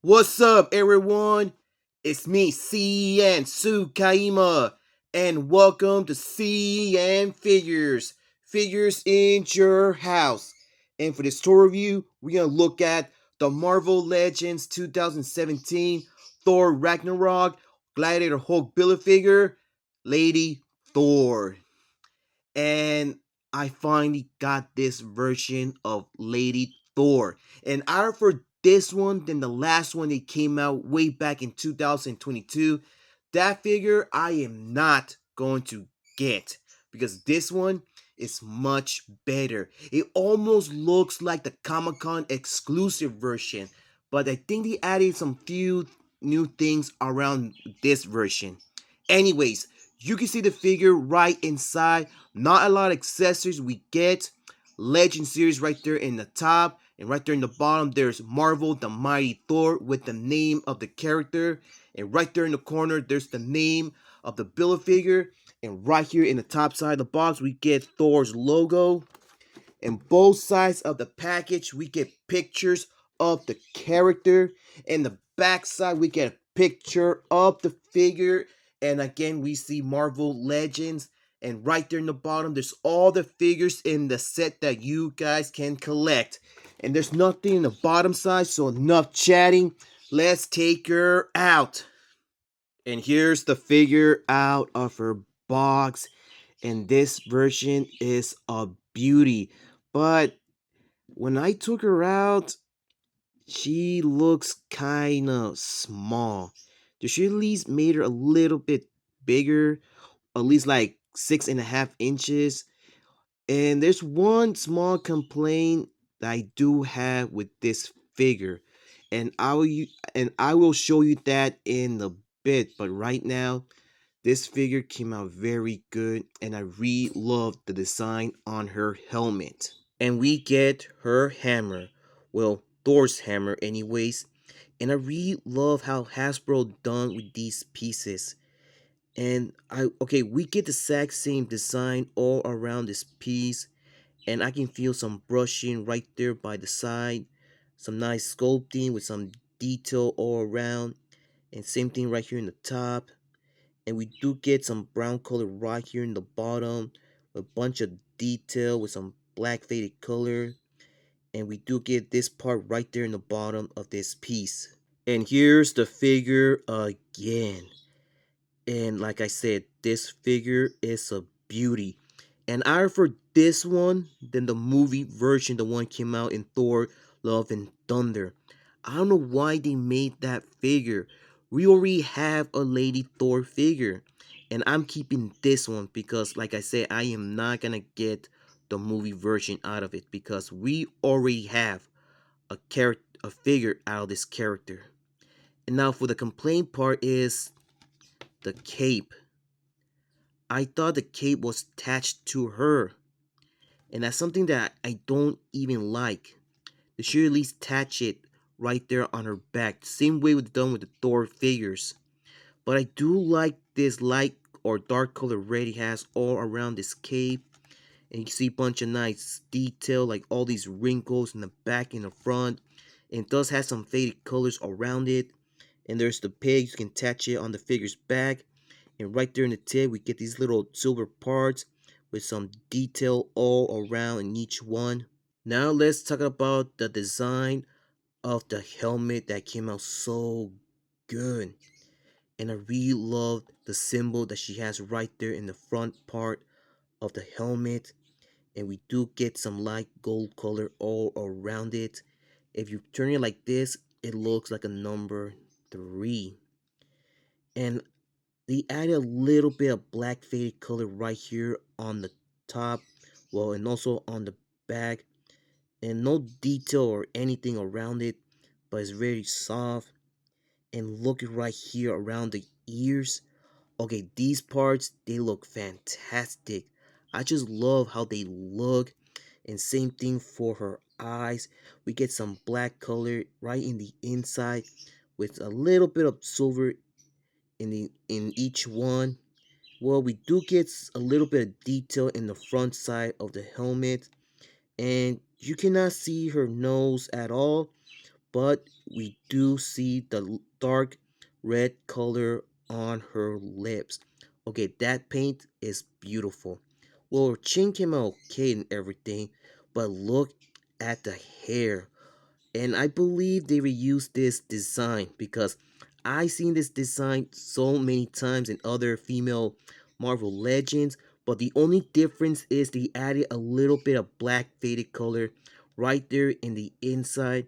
What's up, everyone? It's me, CN.TSUKAIMA, and welcome to CN.Figures, Figures in Your House. And for this tour review, we're going to look at the Marvel Legends 2017 Thor Ragnarok Gladiator Hulk Build-A-Figure, Lady Thor. And I finally got this version of Lady Thor. And I prefer this one than the last one that came out way back in 2022. That figure I am not going to get because this one is much better. It almost looks like the Comic-Con exclusive version, but I think they added some few new things around this version. Anyways, you can see the figure right inside. Not a lot of accessories. We get Legend series right there in the top, and right there in the bottom there's Marvel the Mighty Thor with the name of the character, and right there in the corner there's the name of the Build-A-Figure, and right here in the top side of the box we get Thor's logo. And both sides of the package we get pictures of the character, and the back side we get a picture of the figure, and again we see Marvel Legends. And right there in the bottom there's all the figures in the set that you guys can collect. And there's nothing in the bottom side, so enough chatting, let's take her out. And here's the figure out of her box, and this version is a beauty. But when I took her out, she looks kind of small. They should at least made her a little bit bigger, at least like 6.5 inches. And there's one small complaint that I do have with this figure, and I will show you that in a bit. But right now, this figure came out very good, and I really love the design on her helmet. And we get her hammer, well, Thor's hammer anyways. And I really love how Hasbro done with these pieces. And we get the exact same design all around this piece, and I can feel some brushing right there by the side, some nice sculpting with some detail all around, and same thing right here in the top. And we do get some brown color right here in the bottom, a bunch of detail with some black faded color. And we do get this part right there in the bottom of this piece. And here's the figure again. And like I said, this figure is a beauty. And I prefer this one than the movie version, the one came out in Thor Love and Thunder. I don't know why they made that figure. We already have a Lady Thor figure. And I'm keeping this one because, like I said, I am not going to get the movie version out of it because we already have a figure out of this character. And now for the complaint part is the cape. I thought the cape was attached to her, and that's something that I don't even like. They should at least attach it right there on her back, same way we've done with the Thor figures. But I do like this light or dark color red he has all around this cape, and you can see a bunch of nice detail like all these wrinkles in the back and the front, and it does have some faded colors around it. And there's the peg, you can attach it on the figure's back. And right there in the tip, we get these little silver parts with some detail all around in each one. Now let's talk about the design of the helmet that came out so good. And I really love the symbol that she has right there in the front part of the helmet. And we do get some light gold color all around it. If you turn it like this, it looks like a number 3. And they added a little bit of black faded color right here on the top, well, and also on the back, and no detail or anything around it, but it's very soft. And look right here around the ears. Okay, these parts, they look fantastic. I just love how they look. And same thing for her eyes. We get some black color right in the inside with a little bit of silver in each one. Well, we do get a little bit of detail in the front side of the helmet, and you cannot see her nose at all, but we do see the dark red color on her lips. Okay, that paint is beautiful. Well, her chin came out okay and everything, but look at the hair. And I believe they reused this design because I seen this design so many times in other female Marvel Legends, but the only difference is they added a little bit of black faded color right there in the inside,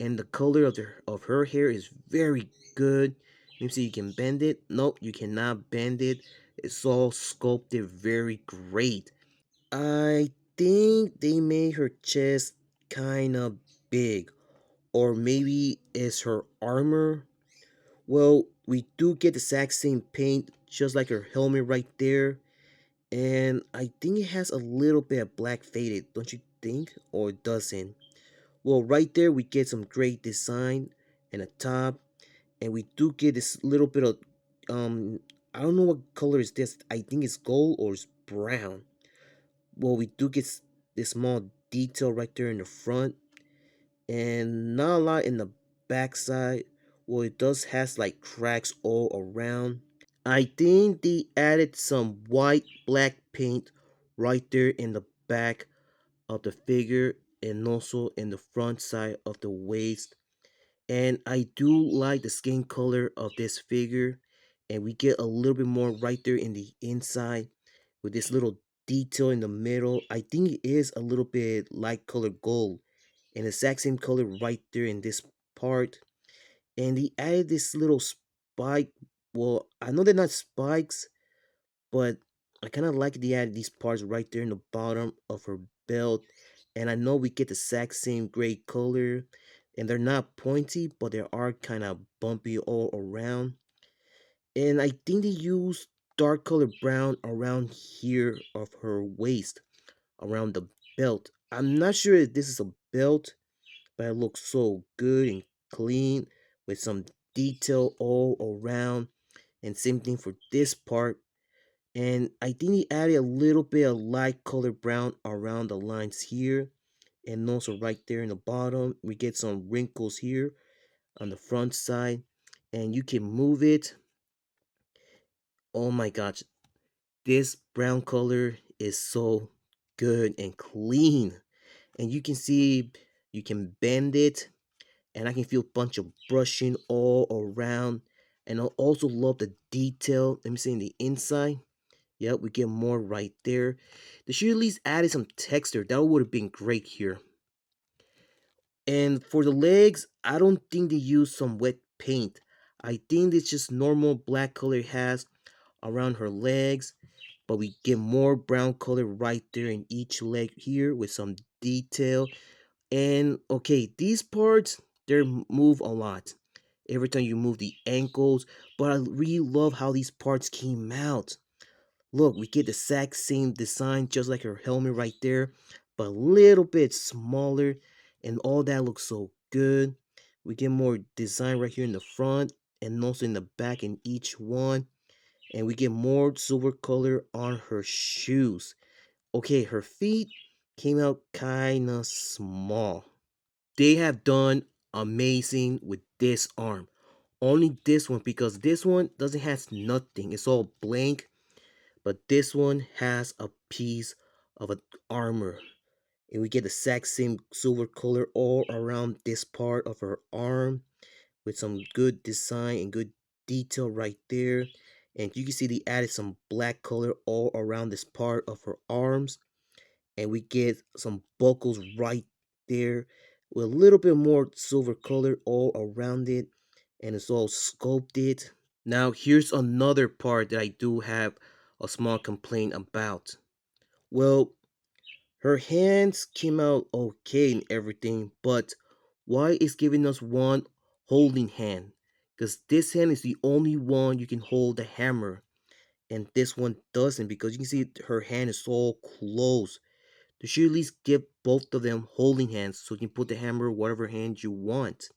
and the color of her hair is very good. Let me see, you can bend it. Nope, you cannot bend it. It's all sculpted very great. I think they made her chest kind of big, or maybe it's her armor. Well, we do get the exact same paint, just like her helmet right there. And I think it has a little bit of black faded, don't you think? Or it doesn't? Well, right there we get some great design and a top, and we do get this little bit of um I don't know what color is this. I think it's gold or it's brown. Well, we do get this small detail right there in the front, and not a lot in the backside. Well, it does has like cracks all around. I think they added some white black paint right there in the back of the figure and also in the front side of the waist. And I do like the skin color of this figure, and we get a little bit more right there in the inside with this little detail in the middle. I think it is a little bit light color gold, and the exact same color right there in this part. And he added this little spike. Well, I know they're not spikes, but I kind of like the added these parts right there in the bottom of her belt. And I know we get the exact same gray color, and they're not pointy, but they are kind of bumpy all around. And I think they use dark color brown around here of her waist, around the belt. I'm not sure if this is a belt, but it looks so good and clean with some detail all around. And same thing for this part. And I think he added a little bit of light color brown around the lines here, and also right there in the bottom we get some wrinkles here on the front side, and you can move it. Oh my gosh, this brown color is so good and clean, and you can see you can bend it, and I can feel a bunch of brushing all around. And I also love the detail. Let me see in the inside. Yep, we get more right there. They should at least added some texture. That would have been great here. And for the legs, I don't think they used some wet paint. I think it's just normal black color it has around her legs, but we get more brown color right there in each leg here with some detail. And okay, these parts they move a lot every time you move the ankles, but I really love how these parts came out. Look, we get the exact same design just like her helmet right there, but a little bit smaller, and all that looks so good. We get more design right here in the front and also in the back in each one, and we get more silver color on her shoes. Okay, her feet came out kind of small. They have done amazing with this arm. Only this one, because this one doesn't has nothing. It's all blank, but this one has a piece of an armor, and we get the exact same silver color all around this part of her arm with some good design and good detail right there. And you can see they added some black color all around this part of her arms, and we get some buckles right there with a little bit more silver color all around it, and it's all sculpted. Now here's another part that I do have a small complaint about. Well, her hands came out okay and everything, but why is giving us one holding hand? Because this hand is the only one you can hold the hammer, and this one doesn't, because you can see her hand is so close. They should at least give both of them holding hands so you can put the hammer whatever hand you want.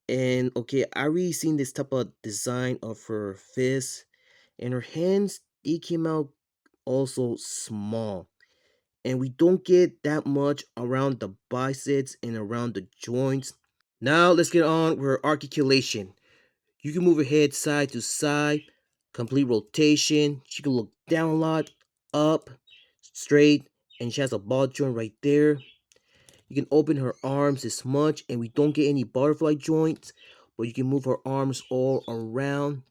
And okay, I really seen this type of design of her fist, and her hands they came out also small, and we don't get that much around the biceps and around the joints. Now let's get on with her articulation. You can move her head side to side, complete rotation. She can look down a lot, up, straight, and she has a ball joint right there. You can open her arms this much, and we don't get any butterfly joints, but you can move her arms all around.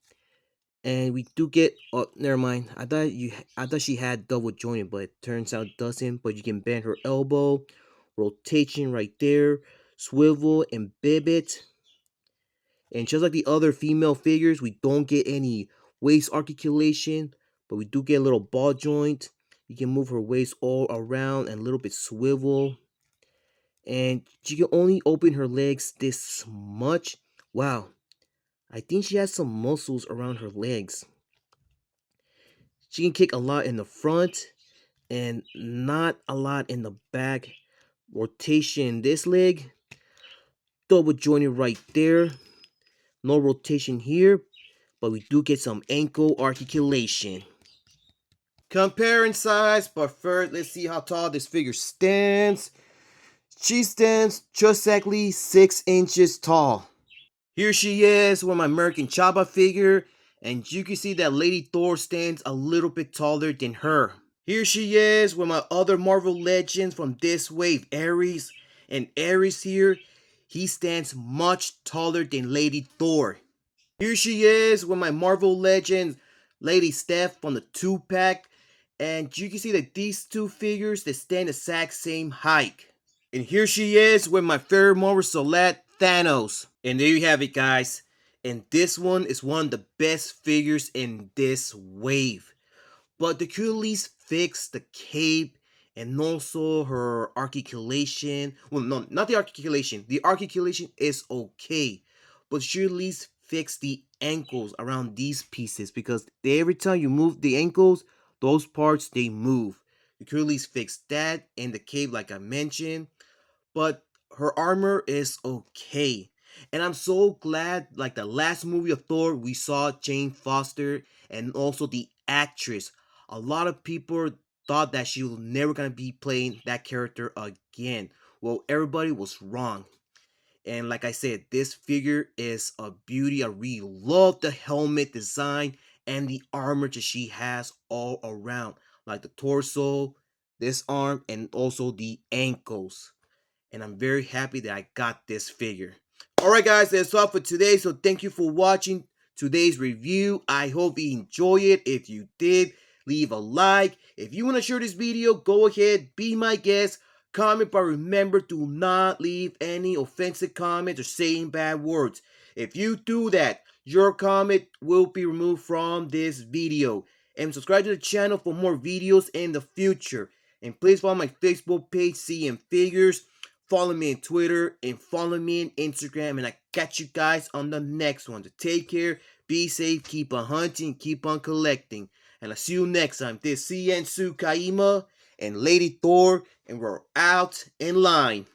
And we do get, oh, never mind. I thought she had double jointed, but it turns out it doesn't. But you can bend her elbow, rotation right there, swivel and bibit. And just like the other female figures, we don't get any waist articulation, but we do get a little ball joint. You can move her waist all around and a little bit swivel. And she can only open her legs this much. Wow, I think she has some muscles around her legs. She can kick a lot in the front and not a lot in the back. Rotation this leg, double jointed right there. No rotation here, but we do get some ankle articulation. Comparing size, but first let's see how tall this figure stands. She stands just exactly 6 inches tall. Here she is with my American Chaba figure, and you can see that Lady Thor stands a little bit taller than her. Here she is with my other Marvel Legends from this wave, Ares. And Ares here, he stands much taller than Lady Thor. Here she is with my Marvel Legends, Lady Steph from the 2-pack. And you can see that these two figures, they stand the exact same height. And here she is with my favorite Marvel Celeste, Thanos. And there you have it, guys. And this one is one of the best figures in this wave. But they could at least fix the cape and also her articulation. Well, no, not the articulation. The articulation is okay. But should at least fix the ankles around these pieces, because every time you move the ankles, those parts, they move. You could at least fix that and the cape like I mentioned. But her armor is okay. And I'm so glad, like the last movie of Thor, we saw Jane Foster and also the actress. A lot of people thought that she was never gonna be playing that character again. Well, everybody was wrong. And like I said, this figure is a beauty. I really love the helmet design and the armor that she has all around, like the torso, this arm, and also the ankles. And I'm very happy that I got this figure. Alright guys, that's all for today. So thank you for watching today's review. I hope you enjoy it. If you did, leave a like. If you want to share this video, go ahead, be my guest. Comment, but remember, do not leave any offensive comments or saying bad words. If you do that, your comment will be removed from this video. And subscribe to the channel for more videos in the future. And please follow my Facebook page, CN.Figures. Follow me on Twitter and follow me on Instagram. And I catch you guys on the next one. So take care, be safe, keep on hunting, keep on collecting. And I'll see you next time. This is CN.TSUKAIMA and Lady Thor. And we're out in line.